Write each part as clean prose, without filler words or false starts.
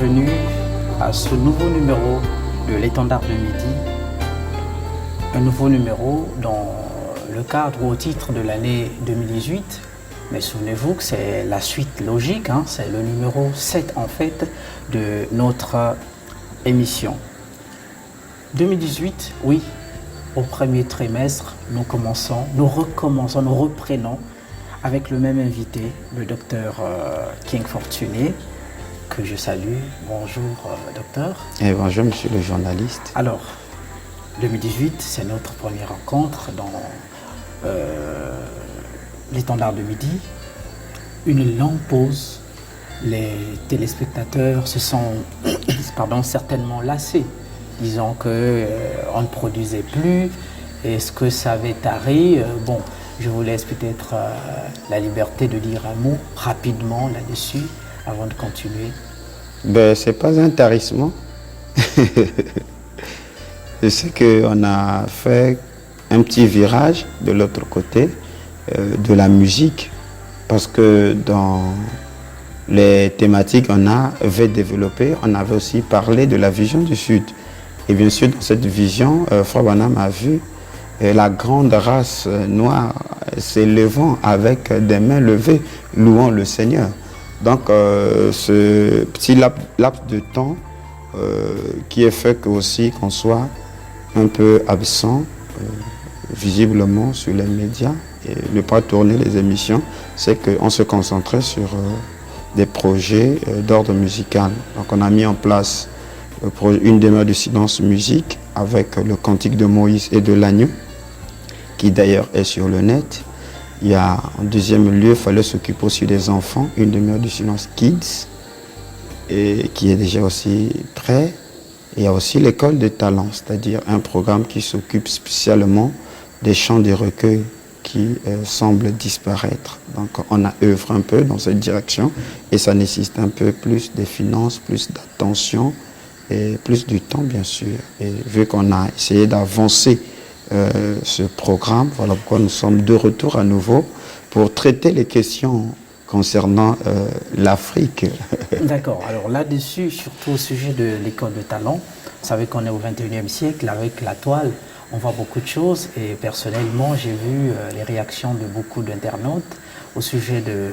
bienvenue à ce nouveau numéro de l'Étendard de Midi. Un nouveau numéro dans le cadre ou au titre de l'année 2018. Mais souvenez-vous que c'est la suite logique, c'est le numéro 7 en fait de notre émission. 2018, oui, au premier trimestre, nous reprenons avec le même invité, le docteur King Fortuné, que je salue. Bonjour docteur. Et bonjour monsieur le journaliste. Alors, 2018, c'est notre première rencontre dans l'Étendard de Midi. Une longue pause. Les téléspectateurs se sont certainement lassés, disant qu'on ne produisait plus. Est-ce que ça avait tari? Bon, je vous laisse peut-être la liberté de dire un mot rapidement là-dessus avant de continuer. Ben, c'est pas un tarissement. Je sais qu'on a fait un petit virage de l'autre côté de la musique, parce que dans les thématiques qu'on avait développées, on avait aussi parlé de la vision du Sud. Et bien sûr, dans cette vision, Frère Branham a vu la grande race noire s'élevant avec des mains levées, louant le Seigneur. Donc, ce petit laps de temps qui est fait que aussi qu'on soit un peu absent visiblement sur les médias et ne pas tourner les émissions, c'est qu'on se concentrait sur des projets d'ordre musical. Donc, on a mis en place une demeure de silence musique avec le cantique de Moïse et de l'agneau, qui d'ailleurs est sur le net. Il y a en deuxième lieu, il fallait s'occuper aussi des enfants, une demeure de silence Kids, et qui est déjà aussi prêt. Il y a aussi l'école de talent, c'est-à-dire un programme qui s'occupe spécialement des chants des recueils qui semblent disparaître. Donc on a œuvré un peu dans cette direction et ça nécessite un peu plus de finances, plus d'attention et plus du temps bien sûr. Et vu qu'on a essayé d'avancer ce programme, voilà pourquoi nous sommes de retour à nouveau pour traiter les questions concernant l'Afrique. D'accord. Alors là-dessus, surtout au sujet de l'école de talent, vous savez qu'on est au 21e siècle, avec la toile, on voit beaucoup de choses et personnellement, j'ai vu les réactions de beaucoup d'internautes au sujet de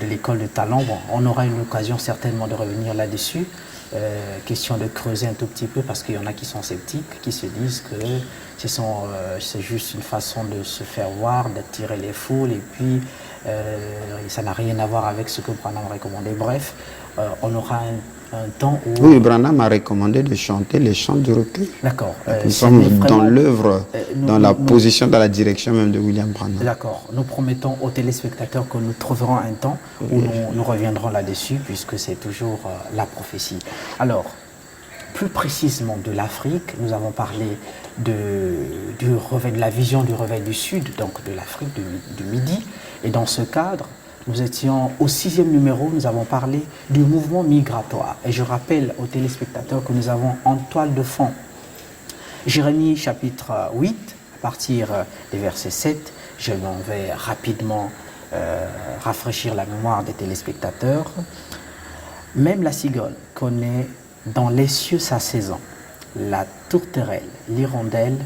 l'école de talent. Bon, on aura une occasion certainement de revenir là-dessus. Question de creuser un tout petit peu parce qu'il y en a qui sont sceptiques, qui se disent que c'est juste une façon de se faire voir, d'attirer les foules et puis ça n'a rien à voir avec ce que Branham a recommandé. Bref, on aura un temps où... Oui, Branham a recommandé de chanter les chants du recueil. D'accord. Nous sommes dans l'œuvre, dans la position, dans la direction même de William Branham. D'accord. Nous promettons aux téléspectateurs que nous trouverons un temps où nous reviendrons là-dessus, puisque c'est toujours la prophétie. Alors, plus précisément de l'Afrique, nous avons parlé de la vision du réveil du Sud, donc de l'Afrique du Midi. Et dans ce cadre, nous étions au 6e numéro, nous avons parlé du mouvement migratoire. Et je rappelle aux téléspectateurs que nous avons en toile de fond Jérémie chapitre 8, à partir des versets 7. Je m'en vais rapidement rafraîchir la mémoire des téléspectateurs. Même la cigogne connaît dans les cieux sa saison. La tourterelle, l'hirondelle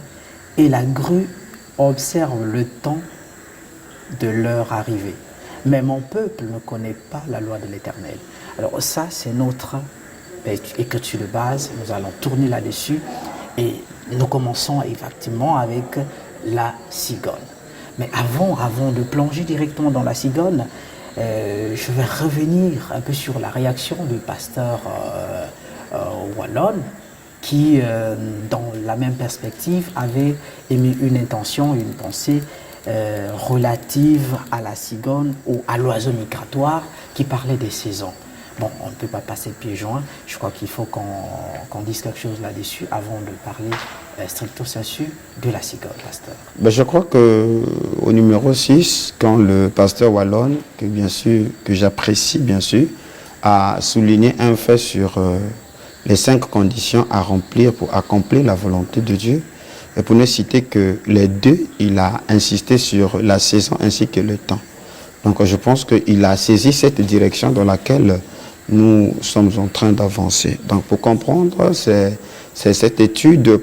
et la grue observent le temps de leur arrivée. Mais mon peuple ne connaît pas la loi de l'Éternel. Alors ça, c'est notre écriture de base. Nous allons tourner là-dessus. Et nous commençons effectivement avec la cigogne. Mais avant de plonger directement dans la cigogne, je vais revenir un peu sur la réaction du pasteur Wallon, qui, dans la même perspective, avait émis une intention, une pensée relative à la cigogne ou à l'oiseau migratoire qui parlait des saisons. Bon, on ne peut pas passer pieds joints. Je crois qu'il faut qu'on dise quelque chose là-dessus avant de parler stricto sensu de la cigogne, pasteur. Ben, je crois qu'au numéro 6, quand le pasteur Wallon, que j'apprécie bien sûr, a souligné un fait sur les 5 conditions à remplir pour accomplir la volonté de Dieu, et pour ne citer que les 2, il a insisté sur la saison ainsi que le temps. Donc je pense qu'il a saisi cette direction dans laquelle nous sommes en train d'avancer. Donc pour comprendre, c'est cette étude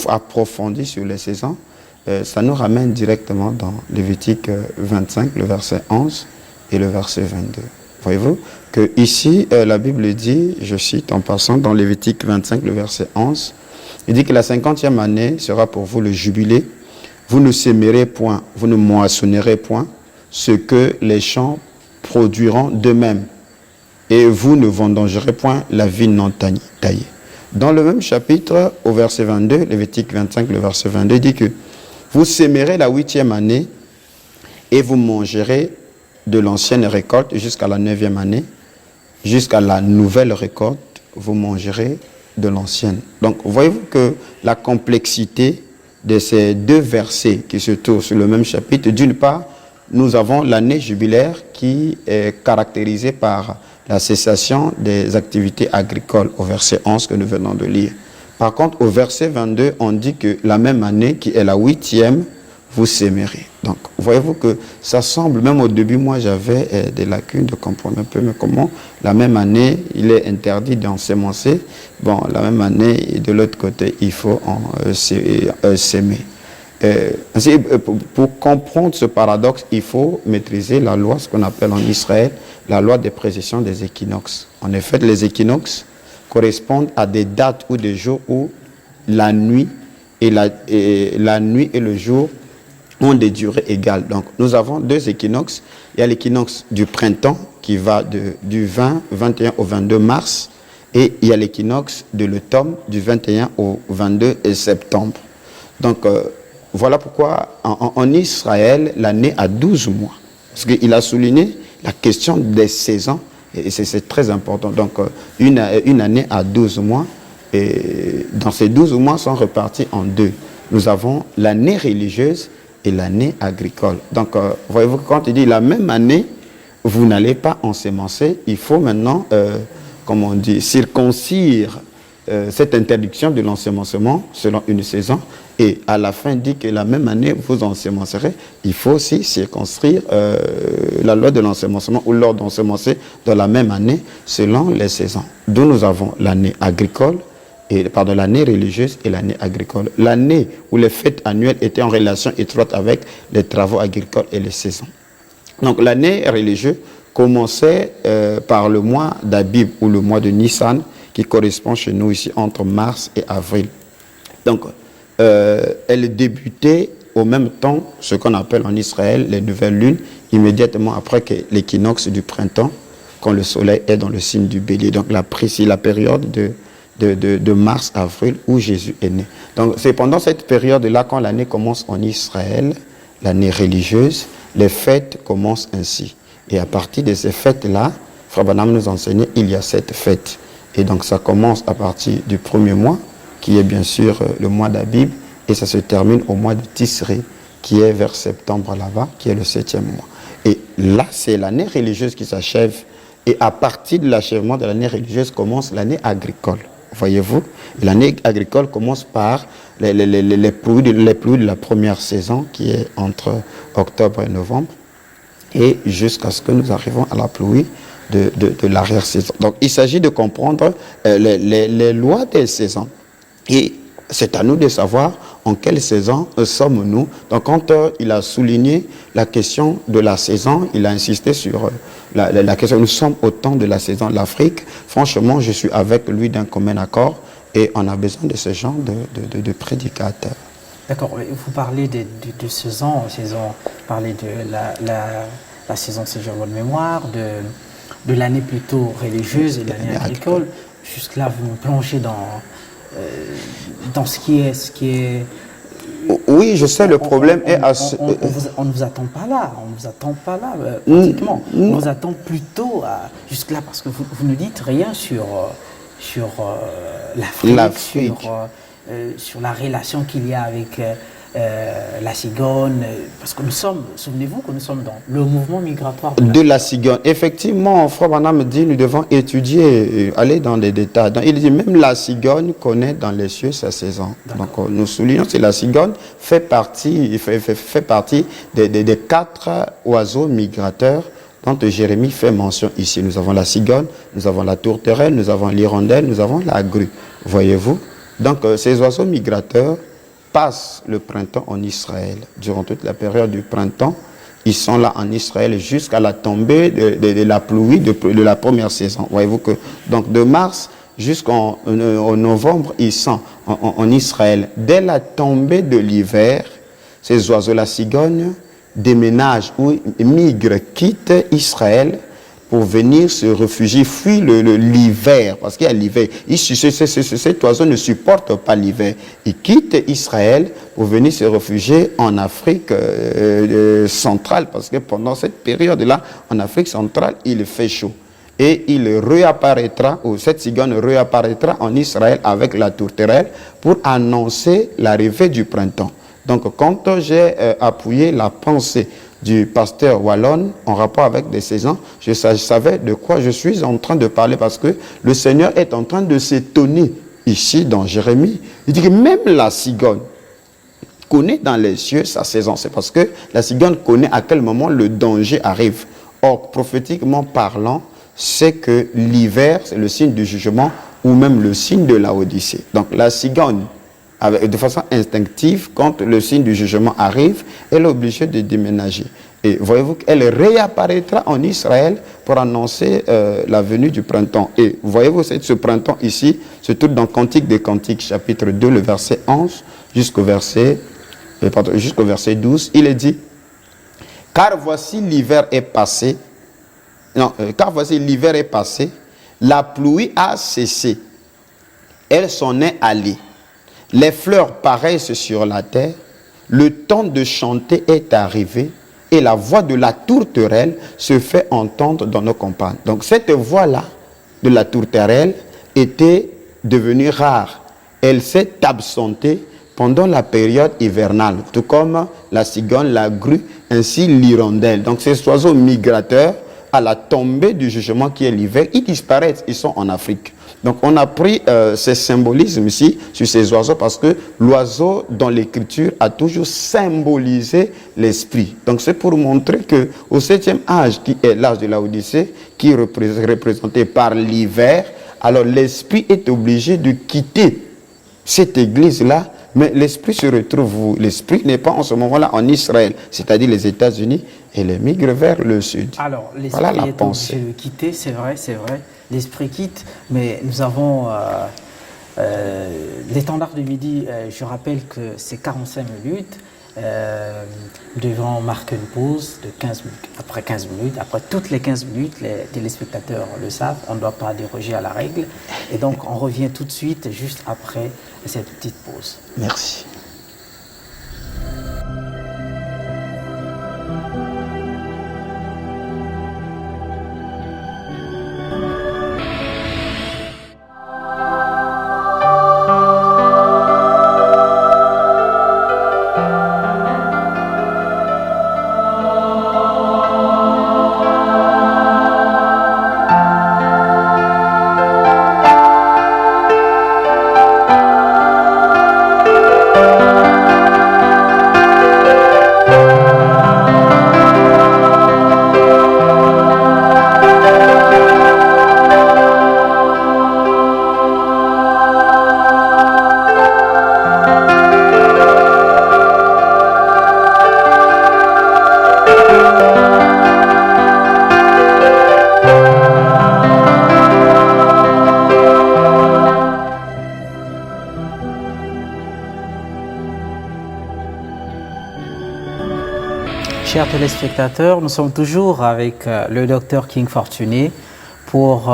approfondie sur les saisons. Ça nous ramène directement dans Lévitique 25, le verset 11 et le verset 22. Voyez-vous que ici, la Bible dit, je cite en passant dans Lévitique 25, le verset 11, il dit que la 50e année sera pour vous le jubilé. Vous ne sèmerez point, vous ne moissonnerez point ce que les champs produiront d'eux-mêmes. Et vous ne vendangerez point la vigne non taillée. Dans le même chapitre, au verset 22, Lévitique 25, le verset 22, dit que vous sèmerez la 8e année et vous mangerez de l'ancienne récolte jusqu'à la 9e année. Jusqu'à la nouvelle récolte, vous mangerez de l'ancienne. Donc, voyez-vous que la complexité de ces deux versets qui se trouvent sur le même chapitre, d'une part, nous avons l'année jubilaire qui est caractérisée par la cessation des activités agricoles au verset 11 que nous venons de lire. Par contre, au verset 22, on dit que la même année, qui est la 8e, vous sèmerez. Donc, voyez-vous que ça semble, même au début, moi j'avais des lacunes de comprendre un peu, mais comment la même année, il est interdit d'ensemencer. Bon, la même année, de l'autre côté, il faut s'aimer. Pour comprendre ce paradoxe, il faut maîtriser la loi, ce qu'on appelle en Israël, la loi des précisions des équinoxes. En effet, les équinoxes correspondent à des dates ou des jours où la nuit et le jour ont des durées égales. Donc, nous avons deux équinoxes. Il y a l'équinoxe du printemps qui va du 20, 21 au 22 mars. Et il y a l'équinoxe de l'automne du 21 au 22 septembre. Donc, voilà pourquoi en Israël, l'année a 12 mois. Parce qu'il a souligné la question des saisons. Et c'est très important. Donc, une année a 12 mois. Et dans ces 12 mois sont répartis en deux. Nous avons l'année religieuse et l'année agricole. Donc, voyez-vous, quand il dit la même année, vous n'allez pas ensemencer, il faut maintenant, comme on dit, circoncire cette interdiction de l'ensemencement selon une saison. Et à la fin, il dit que la même année, vous ensemencerez. Il faut aussi circonscrire la loi de l'ensemencement ou l'ordre d'ensemencer dans la même année selon les saisons. D'où nous avons l'année agricole, l'année religieuse et l'année agricole. L'année où les fêtes annuelles étaient en relation étroite avec les travaux agricoles et les saisons. Donc l'année religieuse commençait par le mois d'Abib ou le mois de Nissan qui correspond chez nous ici entre mars et avril. Donc elle débutait au même temps ce qu'on appelle en Israël les nouvelles lunes, immédiatement après que l'équinoxe du printemps, quand le soleil est dans le signe du bélier. Donc c'est la période de mars-avril où Jésus est né. Donc c'est pendant cette période-là, quand l'année commence en Israël, l'année religieuse, les fêtes commencent ainsi. Et à partir de ces fêtes-là, Frère Branham nous enseignait, il y a 7 fêtes. Et donc ça commence à partir du premier mois, qui est bien sûr le mois d'Abib, et ça se termine au mois de Tisré, qui est vers septembre là-bas, qui est le 7e mois. Et là, c'est l'année religieuse qui s'achève. Et à partir de l'achèvement de l'année religieuse commence l'année agricole. Voyez-vous, l'année agricole commence par les pluies de la première saison qui est entre octobre et novembre et jusqu'à ce que nous arrivons à la pluie de l'arrière-saison. Donc il s'agit de comprendre les lois des saisons et c'est à nous de savoir en quelle saison sommes-nous. Donc quand il a souligné la question de la saison, il a insisté sur la question, nous sommes au temps de la saison de l'Afrique. Franchement, je suis avec lui d'un commun accord et on a besoin de ce genre de prédicateurs. D'accord, vous parlez de saison, vous parlez de la saison séjour de mémoire, de l'année plutôt religieuse et de l'année agricole. Jusque-là, vous me plongez dans ce qui est... Oui, je sais, le problème est... On ne vous attend pas là, pratiquement. On vous attend plutôt jusque-là, parce que vous ne dites rien sur l'Afrique, sur la relation qu'il y a avec la cigogne, parce que nous sommes, souvenez-vous que nous sommes dans le mouvement migratoire de la cigogne. Effectivement, Frère Branham dit nous devons étudier, aller dans les détails. Donc, il dit même la cigogne connaît dans les cieux sa saison. Donc nous soulignons que la cigogne fait partie des 4 oiseaux migrateurs dont Jérémie fait mention ici. Nous avons la cigogne, nous avons la tourterelle, nous avons l'hirondelle, nous avons la grue. Voyez-vous? Donc ces oiseaux migrateurs passent le printemps en Israël. Durant toute la période du printemps, ils sont là en Israël jusqu'à la tombée de la pluie de la première saison. Voyez-vous que donc de mars jusqu'en novembre, ils sont en Israël. Dès la tombée de l'hiver, ces oiseaux, la cigogne, déménagent ou migrent, quittent Israël pour venir se réfugier, fuir l'hiver, parce qu'il y a l'hiver. Cet oiseau ne supporte pas l'hiver. Il quitte Israël pour venir se réfugier en Afrique centrale, parce que pendant cette période-là, en Afrique centrale, il fait chaud. Et il réapparaîtra, ou cette cigogne réapparaîtra en Israël avec la tourterelle pour annoncer l'arrivée du printemps. Donc, quand j'ai appuyé la pensée du pasteur Wallon en rapport avec des saisons, je savais de quoi je suis en train de parler, parce que le Seigneur est en train de s'étonner ici dans Jérémie. Il dit que même la cigogne connaît dans les cieux sa saison. C'est parce que la cigogne connaît à quel moment le danger arrive. Or, prophétiquement parlant, c'est que l'hiver, c'est le signe du jugement ou même le signe de la Odyssée. Donc la cigogne, de façon instinctive, quand le signe du jugement arrive, elle est obligée de déménager. Et voyez-vous qu'elle réapparaîtra en Israël pour annoncer la venue du printemps. Et voyez-vous, ce printemps ici se trouve dans Cantique des Cantiques, chapitre 2, le verset 11 jusqu'au verset 12. Il est dit, « Car voici l'hiver est passé, car voici l'hiver est passé, la pluie a cessé, elle s'en est allée. Les fleurs paraissent sur la terre, le temps de chanter est arrivé, et la voix de la tourterelle se fait entendre dans nos campagnes. » Donc cette voix-là de la tourterelle était devenue rare. Elle s'est absentée pendant la période hivernale, tout comme la cigogne, la grue, ainsi l'hirondelle. Donc ces oiseaux migrateurs, à la tombée du jugement qui est l'hiver, ils disparaissent, ils sont en Afrique. Donc on a pris ces symbolismes ici sur ces oiseaux, parce que l'oiseau dans l'écriture a toujours symbolisé l'esprit. Donc c'est pour montrer que au 7e âge, qui est l'âge de la Odyssée, qui est représenté par l'hiver, alors l'esprit est obligé de quitter cette église-là, mais l'esprit se retrouve où? L'esprit n'est pas en ce moment-là en Israël, c'est-à-dire les États-Unis, et il migre vers le sud. Alors, l'esprit est obligé de quitter, c'est vrai. L'esprit quitte, mais nous avons l'étendard du midi, je rappelle que c'est 45 minutes. Nous devons marquer une pause de 15 minutes. Après 15 minutes, après toutes les 15 minutes, les téléspectateurs le savent, on ne doit pas déroger à la règle. Et donc, on revient tout de suite, juste après cette petite pause. Merci. Chers téléspectateurs, nous sommes toujours avec le docteur King Fortuné pour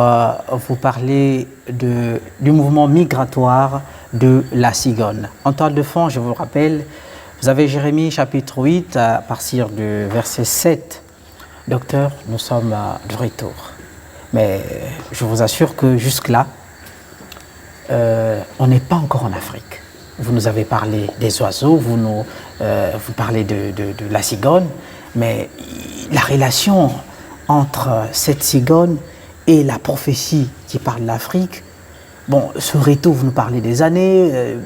vous parler du mouvement migratoire de la cigogne. En toile de fond, je vous rappelle, vous avez Jérémie chapitre 8 à partir du verset 7. Docteur, nous sommes de retour. Mais je vous assure que jusque-là, on n'est pas encore en Afrique. Vous nous avez parlé des oiseaux, vous parlez de la cigogne, mais la relation entre cette cigogne et la prophétie qui parle de l'Afrique, bon, ce retour, vous nous parlez des années,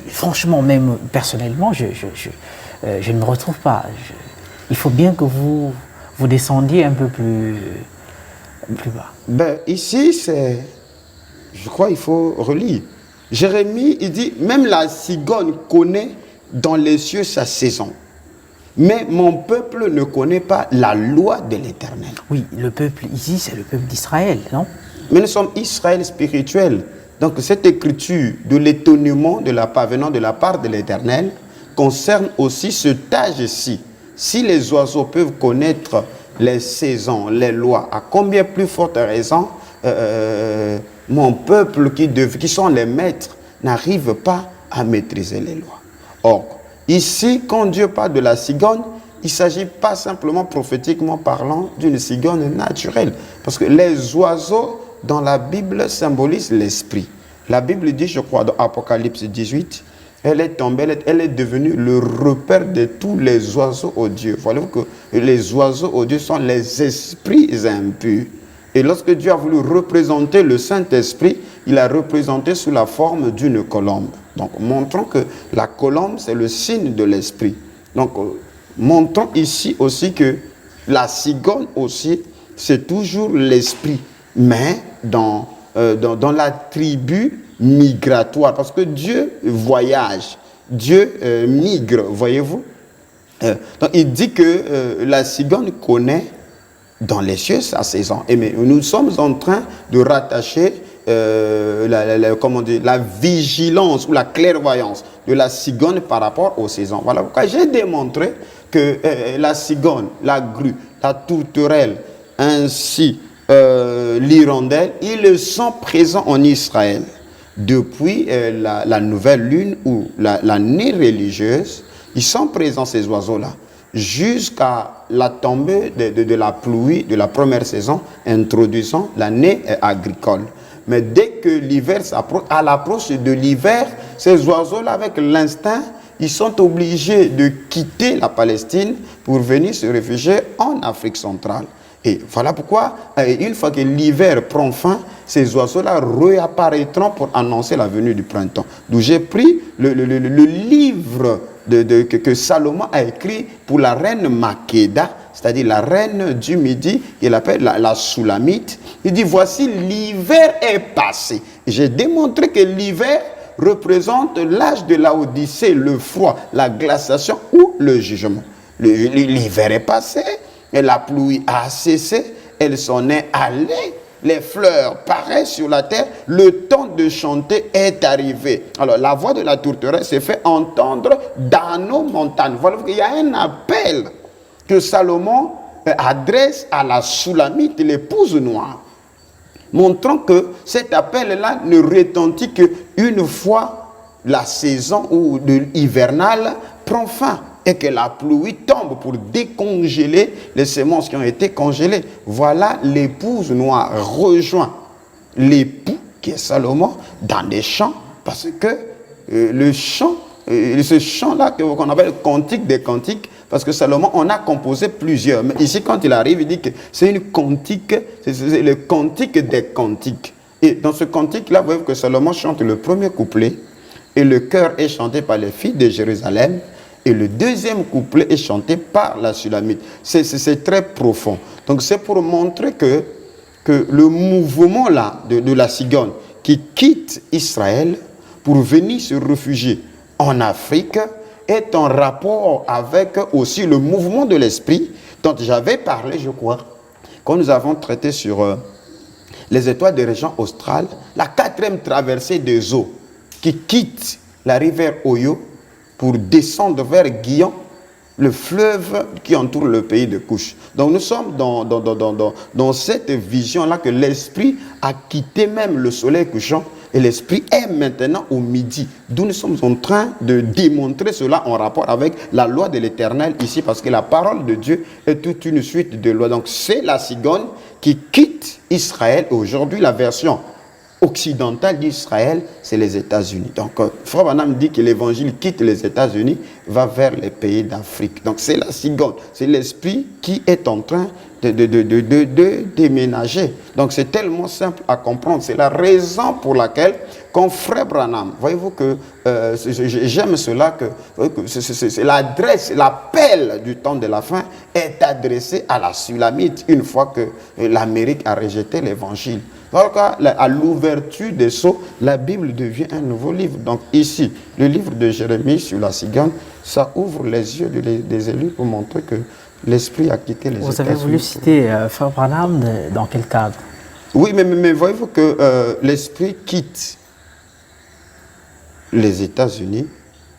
franchement, même personnellement, je ne me retrouve pas. Il faut bien que vous vous descendiez un peu plus bas. Ben, ici, je crois qu'il faut relire. Jérémie, il dit, même la cigogne connaît dans les cieux sa saison. Mais mon peuple ne connaît pas la loi de l'Éternel. Oui, le peuple ici, c'est le peuple d'Israël, non? Mais nous sommes Israël spirituel. Donc cette écriture de l'étonnement venant de la part de l'Éternel concerne aussi cet âge-ci. Si les oiseaux peuvent connaître les saisons, les lois, à combien plus forte raison mon peuple qui sont les maîtres n'arrive pas à maîtriser les lois. Or, ici, quand Dieu parle de la cigogne, il ne s'agit pas simplement prophétiquement parlant d'une cigogne naturelle. Parce que les oiseaux dans la Bible symbolisent l'esprit. La Bible dit, je crois, dans Apocalypse 18, elle est tombée, elle est devenue le repère de tous les oiseaux odieux. Voyez-vous que les oiseaux odieux sont les esprits impurs. Et lorsque Dieu a voulu représenter le Saint-Esprit, il a représenté sous la forme d'une colombe. Donc, montrons que la colombe, c'est le signe de l'esprit. Donc, montrons ici aussi que la cigogne aussi, c'est toujours l'esprit. Mais dans la tribu migratoire, parce que Dieu voyage, Dieu migre, voyez-vous. Donc, il dit que la cigogne connaît dans les cieux sa saison. Et mais nous sommes en train de rattacher la vigilance ou la clairvoyance de la cigogne par rapport aux saisons. Voilà pourquoi j'ai démontré que la cigogne, la grue, la tourterelle, ainsi l'hirondelle, ils sont présents en Israël depuis la nouvelle lune ou l'année religieuse. Ils sont présents, ces oiseaux-là, jusqu'à la tombée de la pluie de la première saison, introduisant l'année agricole. Mais dès que l'hiver s'approche, à l'approche de l'hiver, ces oiseaux-là, avec l'instinct, ils sont obligés de quitter la Palestine pour venir se réfugier en Afrique centrale. Et voilà pourquoi, une fois que l'hiver prend fin, ces oiseaux-là réapparaîtront pour annoncer la venue du printemps. D'où j'ai pris le livre que Salomon a écrit pour la reine Makeda, c'est-à-dire la reine du Midi, qu'il appelle la Soulamite. Il dit, voici l'hiver est passé. J'ai démontré que l'hiver représente l'âge de la Odyssée, le froid, la glaciation ou le jugement. L'hiver est passé, et la pluie a cessé, elle s'en est allée. Les fleurs paraissent sur la terre, le temps de chanter est arrivé. Alors, la voix de la tourterelle s'est fait entendre dans nos montagnes. Voilà qu'il y a un appel que Salomon adresse à la Soulamite, l'épouse noire, montrant que cet appel-là ne retentit qu'une fois la saison hivernale prend fin et que la pluie tombe pour décongeler les semences qui ont été congelées. Voilà, l'épouse noire rejoint l'époux qui est Salomon dans des champs, parce que ce chant-là qu'on appelle le cantique des cantiques, parce que Salomon en a composé plusieurs. Mais ici, quand il arrive, il dit que c'est une cantique, c'est le cantique des cantiques. Et dans ce cantique-là, vous voyez que Salomon chante le premier couplet, et le chœur est chanté par les filles de Jérusalem, et le deuxième couplet est chanté par la Sulamite. C'est très profond. Donc c'est pour montrer que le mouvement là de la cigogne qui quitte Israël pour venir se réfugier en Afrique est en rapport avec aussi le mouvement de l'esprit dont j'avais parlé, je crois, quand nous avons traité sur les étoiles des régions australes, la 4e traversée des eaux qui quitte la rivière Oyo pour descendre vers Guillon, le fleuve qui entoure le pays de Couche. Donc nous sommes dans cette vision-là que l'esprit a quitté même le soleil couchant et l'esprit est maintenant au midi. D'où nous sommes en train de démontrer cela en rapport avec la loi de l'Éternel ici, parce que la parole de Dieu est toute une suite de lois. Donc c'est la cigogne qui quitte Israël. Aujourd'hui, la version occidentale d'Israël, c'est les États-Unis. Donc, Frère Branham dit que l'évangile quitte les États-Unis, va vers les pays d'Afrique. Donc, c'est la cigogne, c'est l'esprit qui est en train de déménager. Donc c'est tellement simple à comprendre. C'est la raison pour laquelle, quand Frère Branham, voyez-vous que j'aime cela, que c'est l'adresse, l'appel du temps de la fin est adressé à la Sulamite une fois que l'Amérique a rejeté l'évangile. Donc à l'ouverture des sceaux, la Bible devient un nouveau livre. Donc ici, le livre de Jérémie sur la cigogne, ça ouvre les yeux des élus pour montrer que l'Esprit a quitté les États-Unis. Vous avez voulu citer Frère Branham dans quel cadre? Oui, mais voyez-vous que l'Esprit quitte les États-Unis.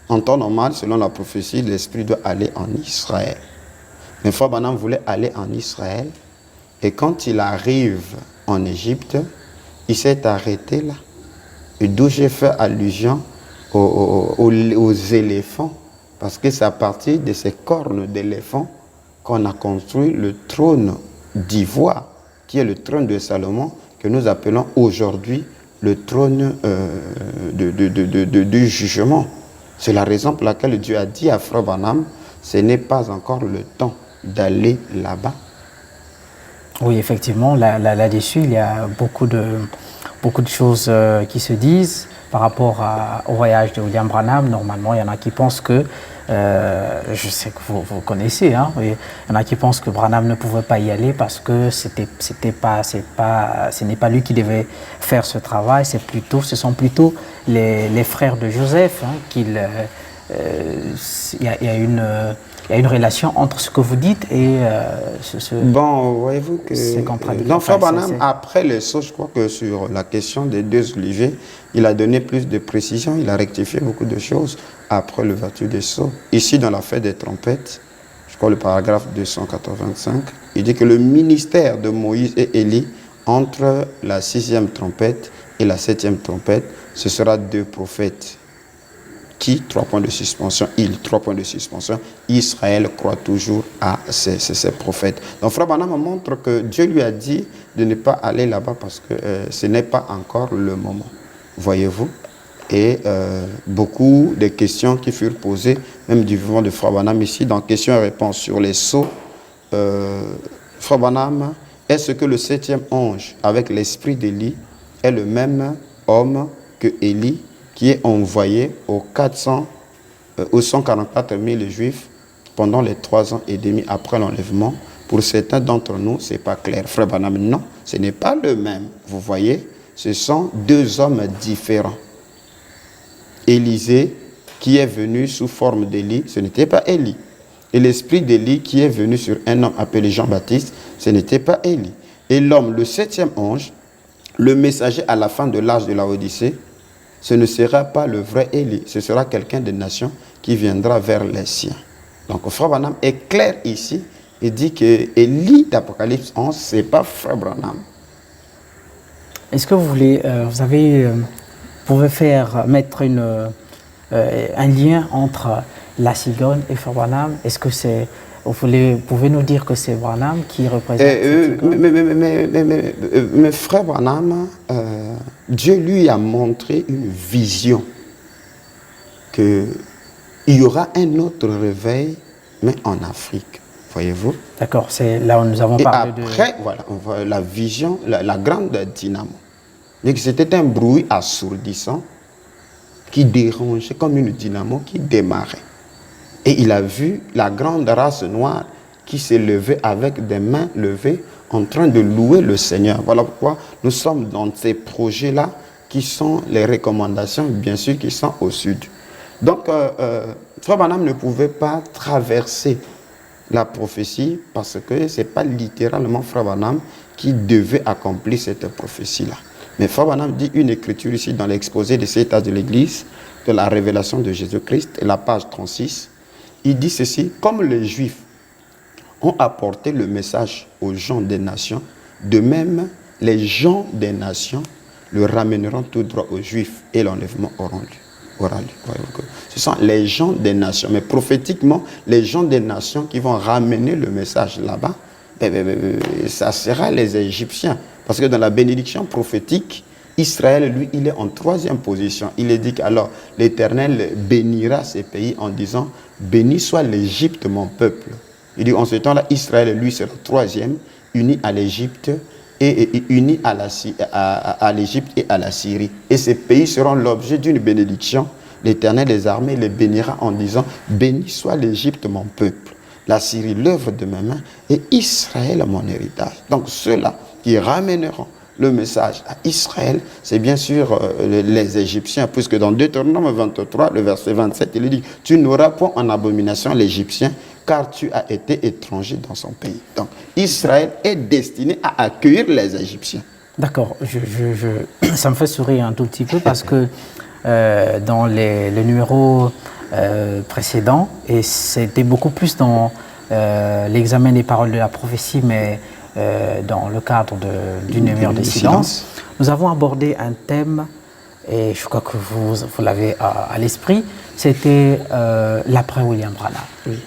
En temps normal, selon la prophétie, l'Esprit doit aller en Israël. Mais Frère Branham voulait aller en Israël. Et quand il arrive en Égypte, il s'est arrêté là. Et d'où j'ai fait allusion aux éléphants. Parce que c'est à partir de ces cornes d'éléphants qu'on a construit le trône d'ivoire, qui est le trône de Salomon, que nous appelons aujourd'hui le trône du jugement. C'est la raison pour laquelle Dieu a dit à Frère Branham, ce n'est pas encore le temps d'aller là-bas. Oui, effectivement, là-dessus, il y a beaucoup de choses qui se disent par rapport au voyage de William Branham. Normalement, il y en a qui pensent que, je sais que vous connaissez, hein, il y en a qui pensent que Branham ne pouvait pas y aller parce que ce n'est pas lui qui devait faire ce travail, ce sont plutôt les frères de Joseph, hein, il y a une relation entre ce que vous dites et Bon, voyez-vous que dans Frère Branham, après les sauts, je crois que sur la question des deux oliviers, il a donné plus de précision, il a rectifié beaucoup de choses après l'ouverture des sceaux. Ici, dans la fête des trompettes, je crois le paragraphe 285, il dit que le ministère de Moïse et Élie, entre la 6e trompette et la 7e trompette, ce sera 2 prophètes. Qui, 3 points de suspension, 3 points de suspension, Israël croit toujours à ces prophètes. Donc Frère Branham montre que Dieu lui a dit de ne pas aller là-bas parce que ce n'est pas encore le moment. Voyez-vous? Et beaucoup de questions qui furent posées, même du vivant de Frère Branham ici, dans questions et réponses sur les sceaux. Frère Branham, est-ce que le 7e ange, avec l'esprit d'Élie, est le même homme que Élie, qui est envoyé aux 144 000 Juifs pendant les 3 ans et demi après l'enlèvement? Pour certains d'entre nous, ce n'est pas clair. Frère Branham, non, ce n'est pas le même. Vous voyez, ce sont 2 hommes différents. Élisée, qui est venu sous forme d'Élie, ce n'était pas Élie. Et l'esprit d'Élie, qui est venu sur un homme appelé Jean-Baptiste, ce n'était pas Élie. Et l'homme, le 7e ange, le messager à la fin de l'âge de la Odyssée, ce ne sera pas le vrai Élie, ce sera quelqu'un des nations qui viendra vers les siens. Donc Frère Branham est clair ici, il dit que Élie d'Apocalypse 11, ce n'est pas Frère Branham. Est-ce que vous voulez, pouvez mettre un lien entre la cigogne et Frère Branham? Est-ce que vous pouvez nous dire que c'est Branham qui représente cette cigogne? Mais Frère Branham, Dieu lui a montré une vision qu'il y aura un autre réveil, mais en Afrique. Voyez-vous? D'accord, c'est là où nous avons parlé de... Et après, voilà, on voit la vision, la grande dynamo. C'était un bruit assourdissant qui dérangeait comme une dynamo qui démarrait. Et il a vu la grande race noire qui s'est levée avec des mains levées en train de louer le Seigneur. Voilà pourquoi nous sommes dans ces projets-là qui sont les recommandations, bien sûr, qui sont au sud. Donc, Frère Branham ne pouvait pas traverser la prophétie parce que ce n'est pas littéralement Frère Branham qui devait accomplir cette prophétie-là. Mais Frère Branham dit une écriture ici dans l'exposé des 7 âges de l'Église, de la révélation de Jésus-Christ, la page 36. Il dit ceci: comme les Juifs ont apporté le message aux gens des nations, de même, les gens des nations le ramèneront tout droit aux Juifs et l'enlèvement aura lieu. Ce sont les gens des nations, mais prophétiquement, les gens des nations qui vont ramener le message là-bas, ça sera les Égyptiens. Parce que dans la bénédiction prophétique, Israël, lui, il est en 3e position. Il est dit qu'alors l'Éternel bénira ces pays en disant: béni soit l'Égypte, mon peuple. Il dit, en ce temps-là, Israël, lui, sera troisième, uni à l'Égypte et uni à l'Égypte et à la Syrie. Et ces pays seront l'objet d'une bénédiction. L'Éternel des armées les bénira en disant, béni soit l'Égypte, mon peuple, la Syrie, l'œuvre de mes mains, et Israël, mon héritage. Donc ceux-là qui ramèneront le message à Israël, c'est bien sûr les Égyptiens, puisque dans Deutéronome 23, le verset 27, il dit, tu n'auras point en abomination l'Égyptien, car tu as été étranger dans son pays. Donc Israël est destiné à accueillir les Égyptiens. D'accord, ça me fait sourire un tout petit peu parce que dans les numéros précédents, et c'était beaucoup plus dans l'examen des paroles de la prophétie, mais dans le cadre d'une numéro de silence, nous avons abordé un thème, et je crois que vous l'avez à l'esprit, c'était l'après William Branham. Oui.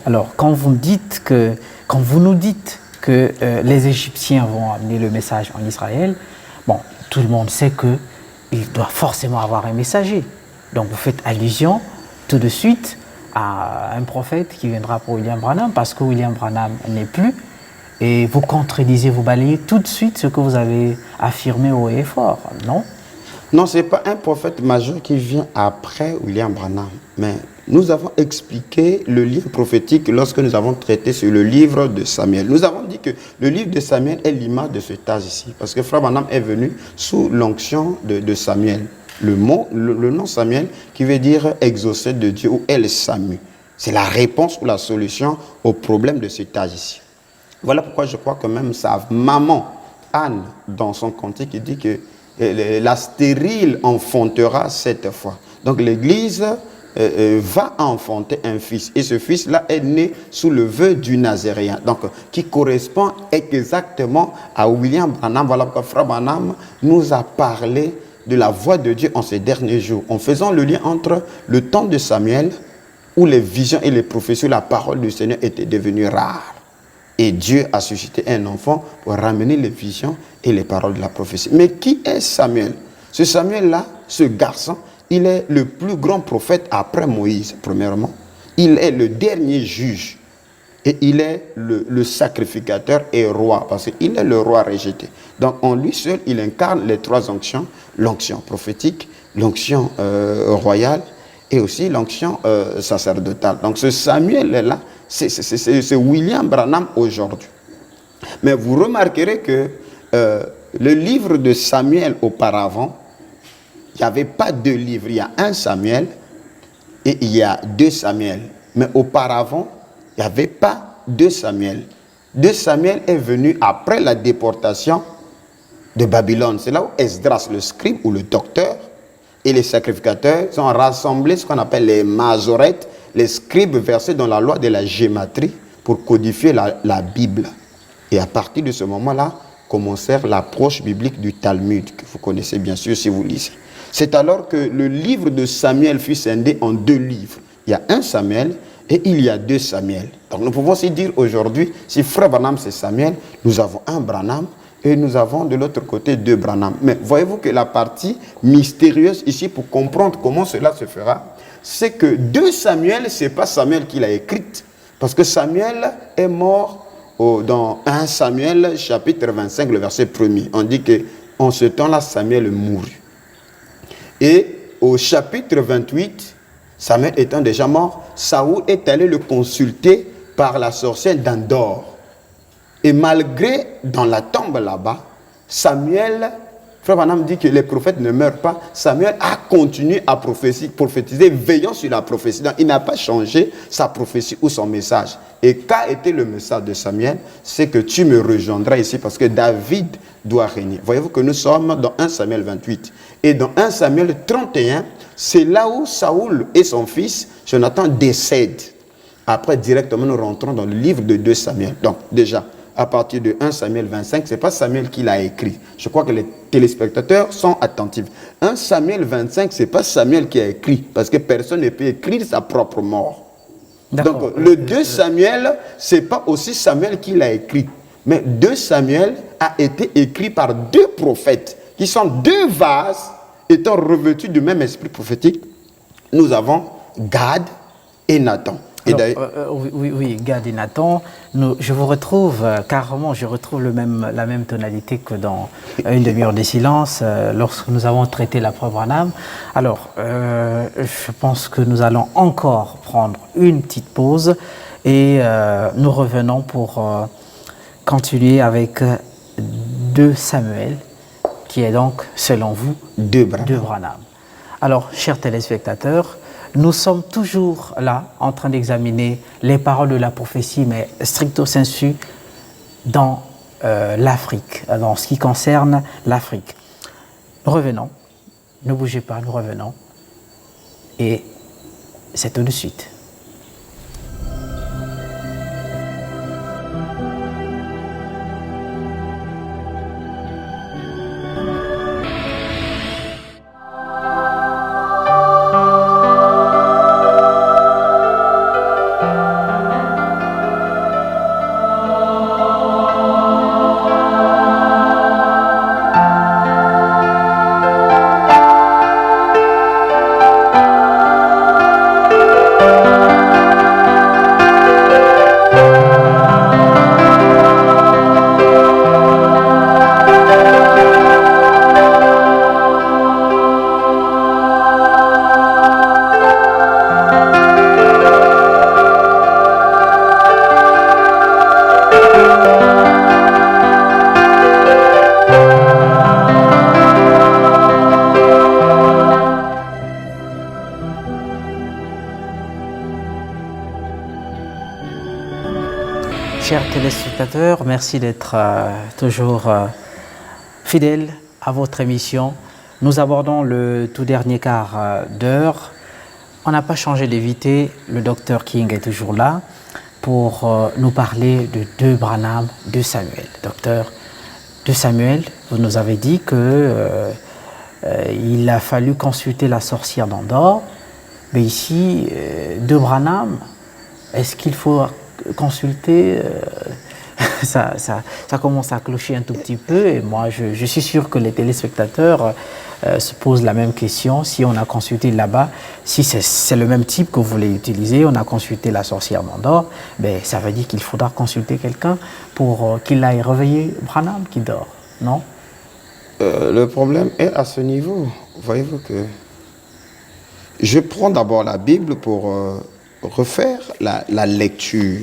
Alors, quand vous nous dites que les Égyptiens vont amener le message en Israël, bon, tout le monde sait qu'il doit forcément avoir un messager. Donc, vous faites allusion tout de suite à un prophète qui viendra pour William Branham, parce que William Branham n'est plus. Et vous contredisez, vous balayez tout de suite ce que vous avez affirmé haut et fort, non? Non, ce n'est pas un prophète majeur qui vient après William Branham. Mais nous avons expliqué le lien prophétique lorsque nous avons traité sur le livre de Samuel. Nous avons dit que le livre de Samuel est l'image de cet âge ici. Parce que Frère Branham est venu sous l'onction de Samuel. Le nom Samuel qui veut dire exaucé de Dieu ou El Samu. C'est la réponse ou la solution au problème de cet âge ici. Voilà pourquoi je crois que même sa maman, Anne, dans son cantique, il dit que la stérile enfantera 7 fois. Donc l'Église va enfanter un fils. Et ce fils-là est né sous le vœu du Nazaréen. Donc qui correspond exactement à William Branham. Voilà pourquoi Frère Branham nous a parlé de la voix de Dieu en ces derniers jours, en faisant le lien entre le temps de Samuel, où les visions et les prophéties, la parole du Seigneur était devenue rare. Et Dieu a suscité un enfant pour ramener les visions et les paroles de la prophétie. Mais qui est Samuel? Ce Samuel-là, ce garçon, il est le plus grand prophète après Moïse, premièrement. Il est le dernier juge. Et il est le sacrificateur et roi, parce qu'il est le roi rejeté. Donc en lui seul, il incarne les 3 onctions, l'onction prophétique, l'onction royale et aussi l'onction sacerdotale. Donc ce Samuel-là, c'est William Branham aujourd'hui. Mais vous remarquerez que le livre de Samuel auparavant, il n'y avait pas 2 livres. Il y a un Samuel et il y a 2 Samuel. Mais auparavant, il n'y avait pas 2 Samuel. 2 Samuel est venu après la déportation de Babylone. C'est là où Esdras, le scribe ou le docteur, et les sacrificateurs ont rassemblé ce qu'on appelle les masorètes, les scribes versés dans la loi de la gématrie pour codifier la Bible. Et à partir de ce moment-là, commencèrent l'approche biblique du Talmud, que vous connaissez bien sûr si vous lisez. C'est alors que le livre de Samuel fut scindé en 2 livres. Il y a un Samuel et il y a 2 Samuel. Donc nous pouvons aussi dire aujourd'hui, si Frère Branham c'est Samuel, nous avons un Branham et nous avons de l'autre côté 2 Branham. Mais voyez-vous que la partie mystérieuse ici, pour comprendre comment cela se fera, c'est que 2 Samuel, ce n'est pas Samuel qui l'a écrite, parce que Samuel est mort dans 1 Samuel chapitre 25, le verset 1er. On dit qu'en ce temps-là, Samuel mourut. Et au chapitre 28, Samuel étant déjà mort, Saoul est allé le consulter par la sorcière d'Endor. Et malgré, dans la tombe là-bas, Samuel, Frère Branham dit que les prophètes ne meurent pas. Samuel a continué à prophétiser, veillant sur la prophétie. Donc, il n'a pas changé sa prophétie ou son message. Et qu'a été le message de Samuel? C'est que tu me rejoindras ici parce que David doit régner. Voyez-vous que nous sommes dans 1 Samuel 28. Et dans 1 Samuel 31, c'est là où Saoul et son fils, Jonathan, décèdent. Après, directement, nous rentrons dans le livre de 2 Samuel. Donc, déjà, à partir de 1 Samuel 25, ce n'est pas Samuel qui l'a écrit. Je crois que les téléspectateurs sont attentifs. 1 Samuel 25, ce n'est pas Samuel qui a écrit, parce que personne ne peut écrire sa propre mort. Donc, le 2 Samuel, ce n'est pas aussi Samuel qui l'a écrit. Mais 2 Samuel a été écrit par 2 prophètes, qui sont 2 vases, étant revêtus du même esprit prophétique. Nous avons Gad et Nathan. Et Oui, Gad et Nathan, je vous retrouve carrément, je retrouve la même tonalité que dans Une demi-heure de silence, lorsque nous avons traité la preuve Branham. Alors, je pense que nous allons encore prendre une petite pause et nous revenons pour continuer avec 2 Samuel, qui est donc, selon vous, 2 Branham. Alors, chers téléspectateurs, nous sommes toujours là en train d'examiner les paroles de la prophétie, mais stricto sensu dans l'Afrique, dans ce qui concerne l'Afrique. Revenons, ne bougez pas, nous revenons, et c'est tout de suite. Chers téléspectateurs, merci d'être toujours fidèles à votre émission. Nous abordons le tout dernier quart d'heure. On n'a pas changé d'invité, le docteur King est toujours là pour nous parler de 2 Branham, 2 Samuel. Docteur, 2 Samuel, vous nous avez dit qu'il a fallu consulter la sorcière d'Endor, mais ici, 2 Branham, est-ce qu'il faut consulter, ça commence à clocher un tout petit peu, et moi je suis sûr que les téléspectateurs se posent la même question. Si on a consulté là-bas, si c'est le même type que vous voulez utiliser, on a consulté la sorcière d'Endor, ben, ça veut dire qu'il faudra consulter quelqu'un pour qu'il aille réveiller Branham qui dort, non? Le problème est à ce niveau. Voyez-vous que je prends d'abord la Bible pour refaire la lecture.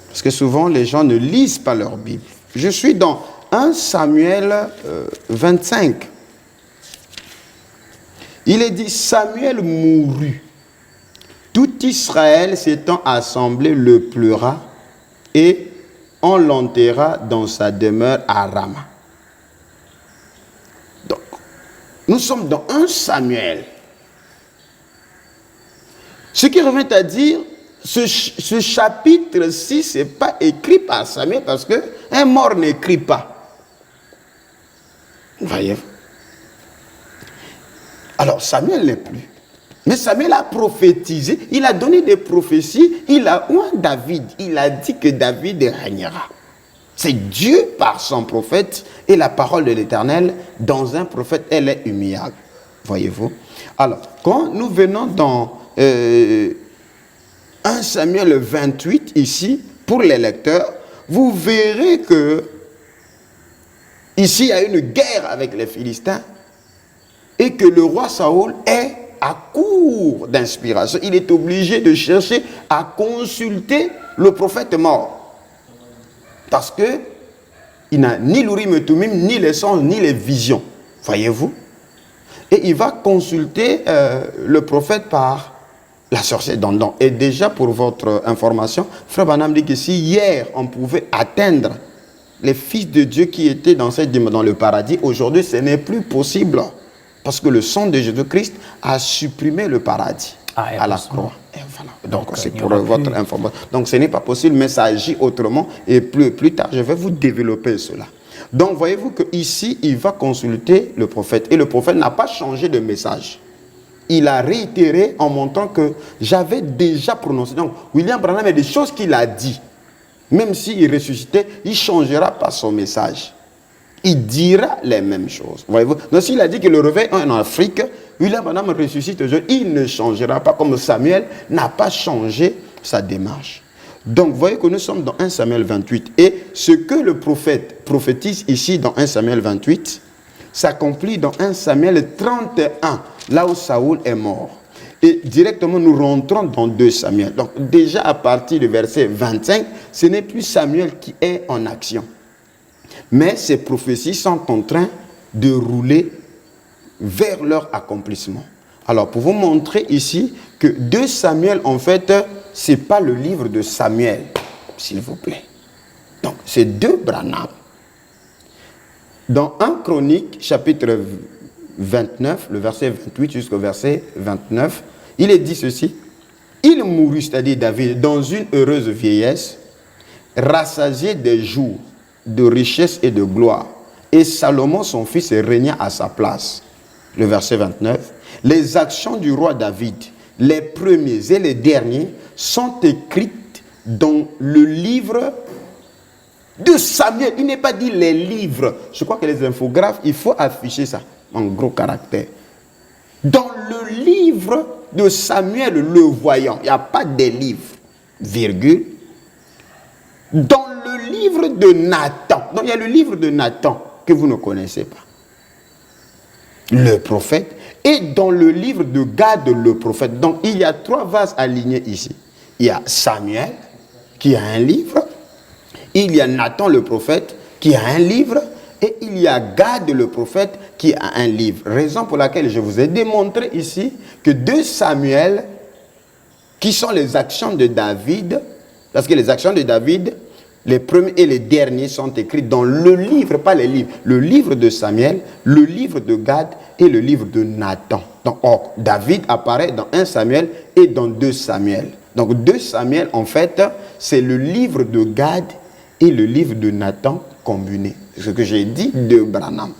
Parce que souvent, les gens ne lisent pas leur Bible. Je suis dans 1 Samuel 25. Il est dit, Samuel mourut. Tout Israël s'étant assemblé le pleura et on l'enterra dans sa demeure à Rama. Donc, nous sommes dans 1 Samuel. Ce qui revient à dire, ce chapitre-ci, n'est pas écrit par Samuel parce qu'un mort n'écrit pas. Voyez-vous? Alors Samuel n'est plus. Mais Samuel a prophétisé, il a donné des prophéties, il a oint David, il a dit que David régnera. C'est Dieu par son prophète et la parole de l'Éternel dans un prophète, elle est humiliable. Voyez-vous? Alors, quand nous venons dans 1 Samuel 28, ici, pour les lecteurs, vous verrez que ici, il y a une guerre avec les Philistins et que le roi Saoul est à court d'inspiration. Il est obligé de chercher à consulter le prophète mort. Parce que il n'a ni l'Urim et Thummim, ni les songes, ni les visions. Voyez-vous? Et il va consulter le prophète par la sorcière d'Endor. Et déjà, pour votre information, Frère Branham dit que si hier on pouvait atteindre les fils de Dieu qui étaient dans le paradis, aujourd'hui ce n'est plus possible. Parce que le sang de Jésus-Christ a supprimé le paradis à la croix. Et voilà. Donc c'est pour votre information. Donc ce n'est pas possible, mais ça agit autrement. Et plus tard, je vais vous développer cela. Donc voyez-vous qu'ici, il va consulter le prophète. Et le prophète n'a pas changé de message. Il a réitéré en montrant que j'avais déjà prononcé. Donc William Branham, il y a des choses qu'il a dit. Même s'il ressuscitait, il ne changera pas son message. Il dira les mêmes choses. Voyez-vous? Donc s'il a dit que le réveil en Afrique, William Branham ressuscite aujourd'hui, il ne changera pas comme Samuel n'a pas changé sa démarche. Donc, vous voyez que nous sommes dans 1 Samuel 28. Et ce que le prophète prophétise ici dans 1 Samuel 28 s'accomplit dans 1 Samuel 31, là où Saoul est mort. Et directement, nous rentrons dans 2 Samuel. Donc, déjà à partir du verset 25, ce n'est plus Samuel qui est en action. Mais ces prophéties sont en train de rouler vers leur accomplissement. Alors, pour vous montrer ici que 2 Samuel, en fait, ce n'est pas le livre de Samuel, s'il vous plaît. Donc, c'est 2 Branham. Dans 1 Chronique, chapitre 29, le verset 28 jusqu'au verset 29, il est dit ceci. Il mourut, c'est-à-dire David, dans une heureuse vieillesse, rassasié des jours de richesse et de gloire. Et Salomon, son fils, régna à sa place. Le verset 29. Les actions du roi David, les premiers et les derniers, sont écrites dans le livre de Samuel. Il n'est pas dit les livres. Je crois que les infographes, il faut afficher ça en gros caractère. Dans le livre de Samuel le voyant, il n'y a pas des livres, virgule. Dans le livre de Nathan, donc il y a le livre de Nathan que vous ne connaissez pas, le prophète, et dans le livre de Gad le prophète. Donc il y a 3 vases alignés ici. Il y a Samuel qui a un livre, il y a Nathan le prophète qui a un livre, et il y a Gad le prophète qui a un livre. Raison pour laquelle je vous ai démontré ici que 2 Samuel, qui sont les actions de David, parce que les actions de David, les premiers et les derniers sont écrits dans le livre, pas les livres, le livre de Samuel, le livre de Gad et le livre de Nathan. Donc, David apparaît dans 1 Samuel et dans 2 Samuel. Donc, 2 Samuel, en fait, c'est le livre de Gad et le livre de Nathan combinés. Ce que j'ai dit de Branham.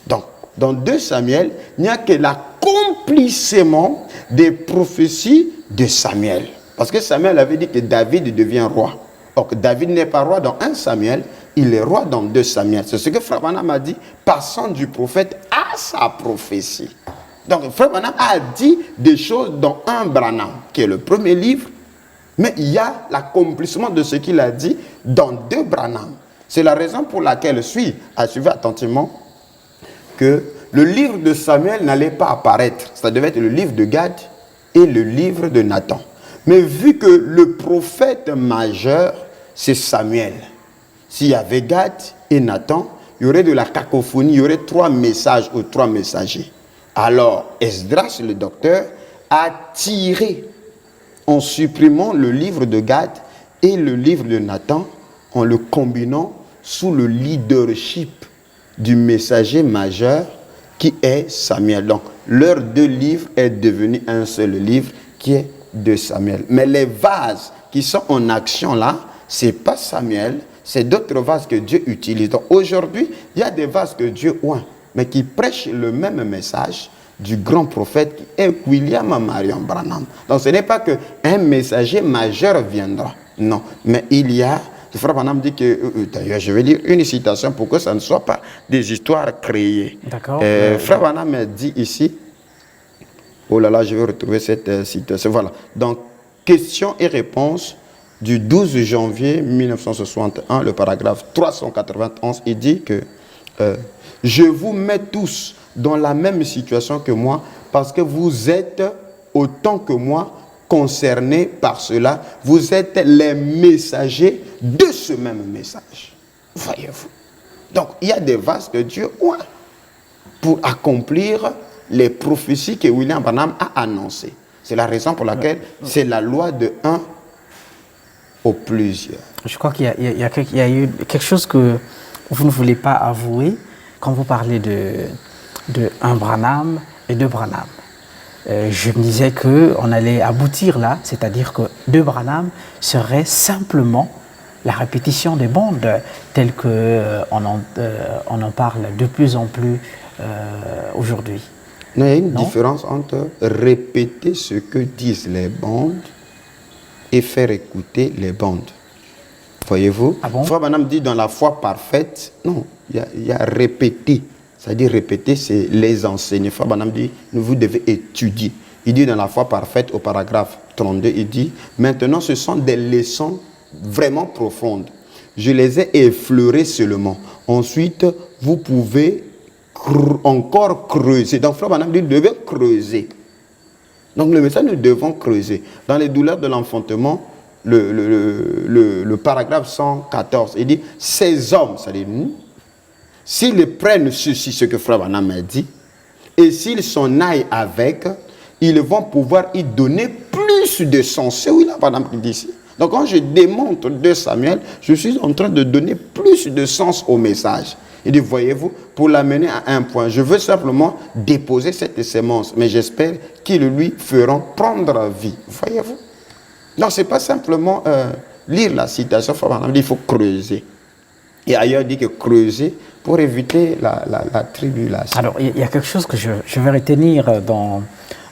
Donc, dans 2 Samuel, il n'y a que l'accomplissement des prophéties de Samuel. Parce que Samuel avait dit que David devient roi. Or, David n'est pas roi dans 1 Samuel, il est roi dans 2 Samuel. C'est ce que Frère Branham a dit, passant du prophète à sa prophétie. Donc, Frère Branham a dit des choses dans 1 Branham, qui est le premier livre, mais il y a l'accomplissement de ce qu'il a dit dans 2 Branham. C'est la raison pour laquelle suivez attentivement que le livre de Samuel n'allait pas apparaître. Ça devait être le livre de Gad et le livre de Nathan. Mais vu que le prophète majeur, c'est Samuel, s'il y avait Gad et Nathan, il y aurait de la cacophonie, il y aurait 3 messages ou 3 messagers. Alors, Esdras, le docteur, a tiré en supprimant le livre de Gad et le livre de Nathan, en le combinant sous le leadership du messager majeur qui est Samuel. Donc, leurs 2 livres est devenu un seul livre qui est de Samuel. Mais les vases qui sont en action là, ce n'est pas Samuel, c'est d'autres vases que Dieu utilise. Donc, aujourd'hui, il y a des vases que Dieu oint, mais qui prêchent le même message du grand prophète qui est William Marion Branham. Donc, ce n'est pas qu'un messager majeur viendra. Non, mais il y a... Le frère Branham dit que, d'ailleurs, je vais lire une citation pour que ça ne soit pas des histoires créées. D'accord. Frère Branham dit ici, oh là là, je vais retrouver cette citation. Voilà. Donc, questions et réponses du 12 janvier 1961, le paragraphe 391, il dit que je vous mets tous dans la même situation que moi parce que vous êtes autant que moi concernés par cela, vous êtes les messagers de ce même message. Voyez-vous. Donc, il y a des vases que Dieu oint pour accomplir les prophéties que William Branham a annoncées. C'est la raison pour laquelle c'est la loi de 1 au plusieurs. Je crois qu'il y a eu quelque chose que vous ne voulez pas avouer quand vous parlez de 1 Branham et 2 Branham. Je me disais qu'on allait aboutir là, c'est-à-dire que 2 Branham serait simplement la répétition des bandes telles qu'on en parle de plus en plus aujourd'hui. Il y a une différence entre répéter ce que disent les bandes et faire écouter les bandes. Voyez-vous? Ah bon? Frère Branham dit dans la foi parfaite, non, il y a répéter c'est-à-dire répéter, c'est les enseigner. Frère Branham dit, vous devez étudier. Il dit dans la foi parfaite, au paragraphe 32, il dit, maintenant ce sont des leçons vraiment profondes. Je les ai effleurées seulement. Ensuite, vous pouvez encore creuser. Donc Frère Branham dit, vous devez creuser. Donc le message, nous devons creuser. Dans les douleurs de l'enfantement, le paragraphe 114, il dit, ces hommes, c'est-à-dire nous, s'ils prennent ceci, ce que Frère Branham a dit, et s'ils s'en aillent avec, ils vont pouvoir y donner plus de sens. C'est oui, là, Frère Branham dit ici. Donc quand je démontre 2 Samuel, je suis en train de donner plus de sens au message. Il dit, voyez-vous, pour l'amener à un point, je veux simplement déposer cette sémence, mais j'espère qu'ils lui feront prendre vie. Voyez-vous? Non, ce n'est pas simplement lire la citation, il faut creuser. Et ailleurs, il dit que creuser pour éviter la tribulation. Alors, il y a quelque chose que je vais retenir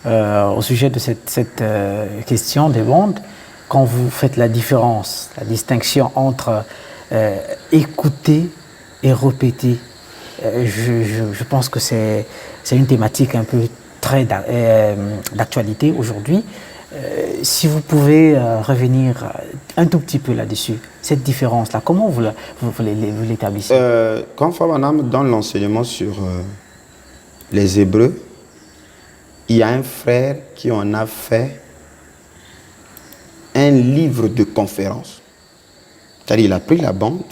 au sujet de cette question des mondes. Quand vous faites la différence, la distinction entre écouter et répéter, je pense que c'est une thématique un peu très d'actualité aujourd'hui. Si vous pouvez revenir un tout petit peu là-dessus, cette différence-là, comment vous l'établissez? Quand Frère Branham donne l'enseignement sur les Hébreux, il y a un frère qui en a fait un livre de conférence. C'est-à-dire, il a pris la bande,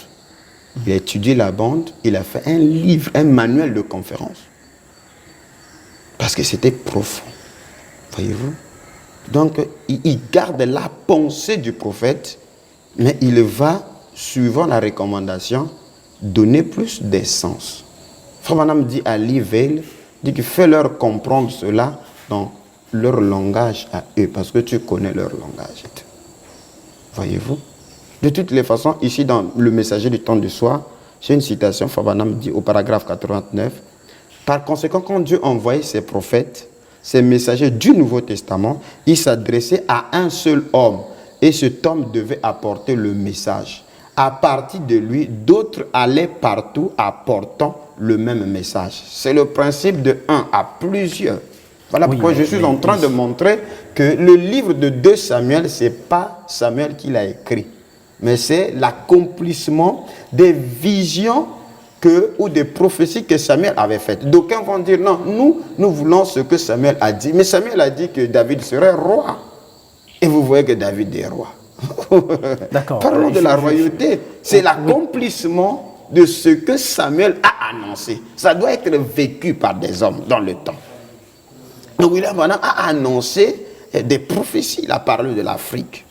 il a étudié la bande, il a fait un livre, un manuel de conférence. Parce que c'était profond. Voyez-vous? Donc, il garde la pensée du prophète, mais il va, suivant la recommandation, donner plus d'essence. Frère Branham dit à Lee Vail, dit que fais-leur comprendre cela dans leur langage à eux, parce que tu connais leur langage. Voyez-vous? De toutes les façons, ici dans le messager du temps du soir, j'ai une citation, Frère Branham dit au paragraphe 89, par conséquent, quand Dieu envoyait ses prophètes, ces messagers du Nouveau Testament, il s'adressait à un seul homme. Et cet homme devait apporter le message. À partir de lui, d'autres allaient partout apportant le même message. C'est le principe de un à plusieurs. Voilà pourquoi je suis en train de montrer que le livre de 2 Samuel, ce n'est pas Samuel qui l'a écrit. Mais c'est l'accomplissement des visions ou des prophéties que Samuel avait faites. D'aucuns vont dire, non, nous voulons ce que Samuel a dit. Mais Samuel a dit que David serait roi. Et vous voyez que David est roi. D'accord. Parlons de la royauté. C'est l'accomplissement de ce que Samuel a annoncé. Ça doit être vécu par des hommes dans le temps. Donc William Branham a annoncé des prophéties. Il a parlé de l'Afrique.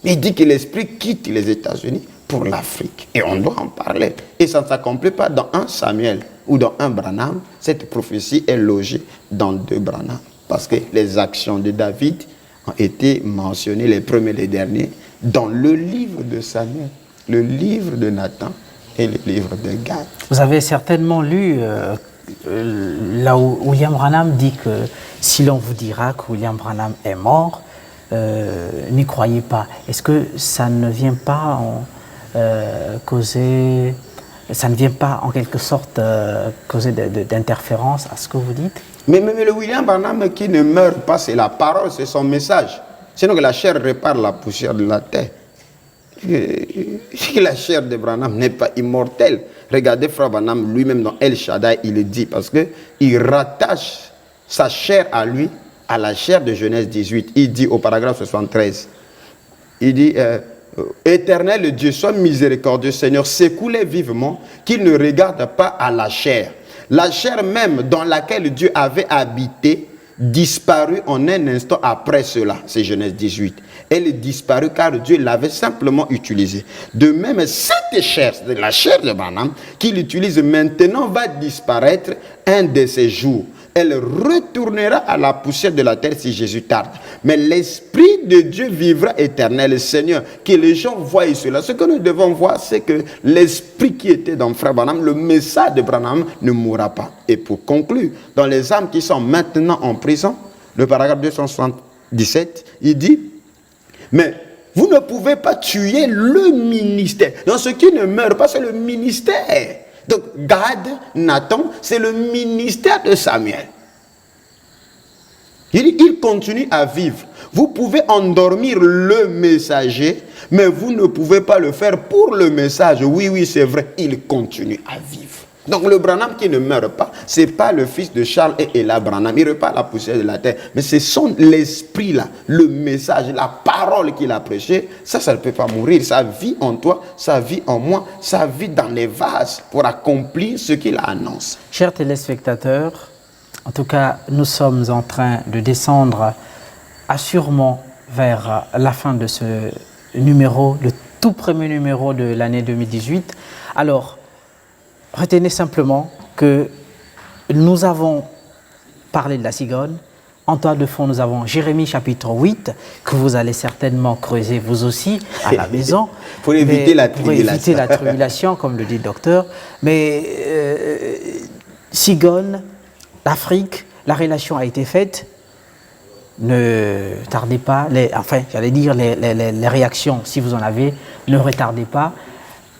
Il dit que l'Esprit quitte les États-Unis pour l'Afrique. Et on doit en parler. Et ça ne s'accomplit pas dans un Samuel ou dans un Branham. Cette prophétie est logée dans 2 Branham. Parce que les actions de David ont été mentionnées, les premiers et les derniers, dans le livre de Samuel, le livre de Nathan et le livre de Gad. Vous avez certainement lu là où William Branham dit que si l'on vous dira que William Branham est mort, n'y croyez pas. Est-ce que ça ne vient pas causer, ça ne vient pas en quelque sorte causer d'interférence à ce que vous dites? Mais le William Branham qui ne meurt pas, c'est la parole, c'est son message. Sinon que la chair répare la poussière de la terre. La chair de Branham n'est pas immortelle. Regardez Frère Branham lui-même dans El Shaddai, il le dit, parce qu'il rattache sa chair à lui, à la chair de Genèse 18. Il dit au paragraphe 73, il dit, Éternel Dieu, sois miséricordieux Seigneur, s'écoulait vivement, qu'il ne regarde pas à la chair. La chair même dans laquelle Dieu avait habité disparut en un instant après cela. C'est Genèse 18. Elle disparut car Dieu l'avait simplement utilisée. De même, cette chair, la chair de Branham, qu'il utilise maintenant, va disparaître un de ces jours. Elle retournera à la poussière de la terre si Jésus tarde. Mais l'Esprit de Dieu vivra éternel. Seigneur, que les gens voient cela. Ce que nous devons voir, c'est que l'Esprit qui était dans Frère Branham, le message de Branham ne mourra pas. Et pour conclure, dans les âmes qui sont maintenant en prison, le paragraphe 277, il dit, mais vous ne pouvez pas tuer le ministère. Dans ce qui ne meurt pas, c'est le ministère. Donc Gad, Nathan, c'est le ministère de Samuel. Il continue à vivre. Vous pouvez endormir le messager, mais vous ne pouvez pas le faire pour le message. Oui, oui, c'est vrai, il continue à vivre. Donc le Branham qui ne meurt pas, ce n'est pas le fils de Charles et Ella Branham. Il ne repart la poussière de la terre. Mais c'est l'esprit là, le message, la parole qu'il a prêchée. Ça ne peut pas mourir. Ça vit en toi, ça vit en moi, ça vit dans les vases pour accomplir ce qu'il annonce. Chers téléspectateurs, en tout cas, nous sommes en train de descendre assurément vers la fin de ce numéro, le tout premier numéro de l'année 2018. Alors, retenez simplement que nous avons parlé de la cigogne. En toile de fond, nous avons Jérémie chapitre 8, que vous allez certainement creuser vous aussi à la maison. Pour éviter la tribulation. Pour éviter la tribulation, comme le dit le docteur. Mais cigogne, l'Afrique, la relation a été faite. Ne tardez pas, j'allais dire les réactions, si vous en avez, ne retardez pas.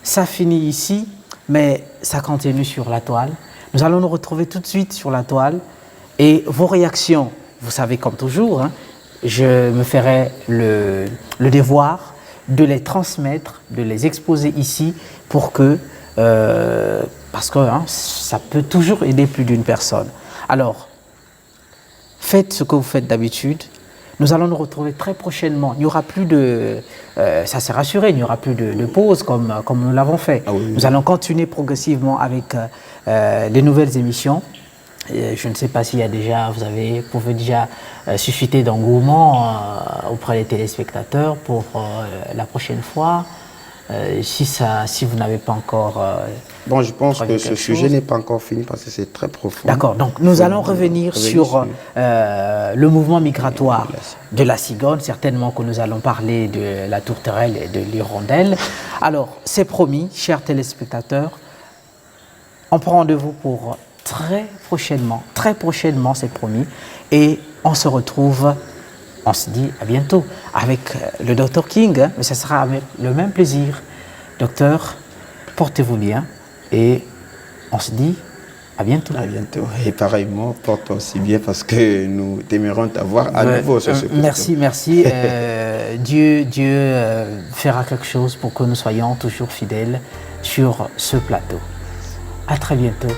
Ça finit ici, mais ça continue sur la toile. Nous allons nous retrouver tout de suite sur la toile. Et vos réactions, vous savez comme toujours, hein, je me ferai le devoir de les transmettre, de les exposer ici pour que, parce que ça peut toujours aider plus d'une personne. Alors, faites ce que vous faites d'habitude. Nous allons nous retrouver très prochainement. Il n'y aura plus de... ça s'est rassuré, il n'y aura plus de pause comme nous l'avons fait. Ah oui, oui. Nous allons continuer progressivement avec les nouvelles émissions. Je ne sais pas s'il y a déjà, vous pouvez déjà susciter d'engouement auprès des téléspectateurs pour la prochaine fois. Si vous n'avez pas encore... Bon, je pense que ce sujet n'est pas encore fini parce que c'est très profond. D'accord, donc nous allons revenir sur le mouvement migratoire de la cigogne, certainement que nous allons parler de la tourterelle et de l'hirondelle. Alors, c'est promis, chers téléspectateurs, on prend rendez-vous pour très prochainement, c'est promis, et on se retrouve, on se dit à bientôt avec le Dr King, hein, mais ce sera avec le même plaisir. Docteur, portez-vous bien et on se dit à bientôt. À bientôt. Et pareillement, porte-toi aussi bien parce que nous t'aimerons t'avoir à nouveau sur ce Merci. Dieu fera quelque chose pour que nous soyons toujours fidèles sur ce plateau. À très bientôt.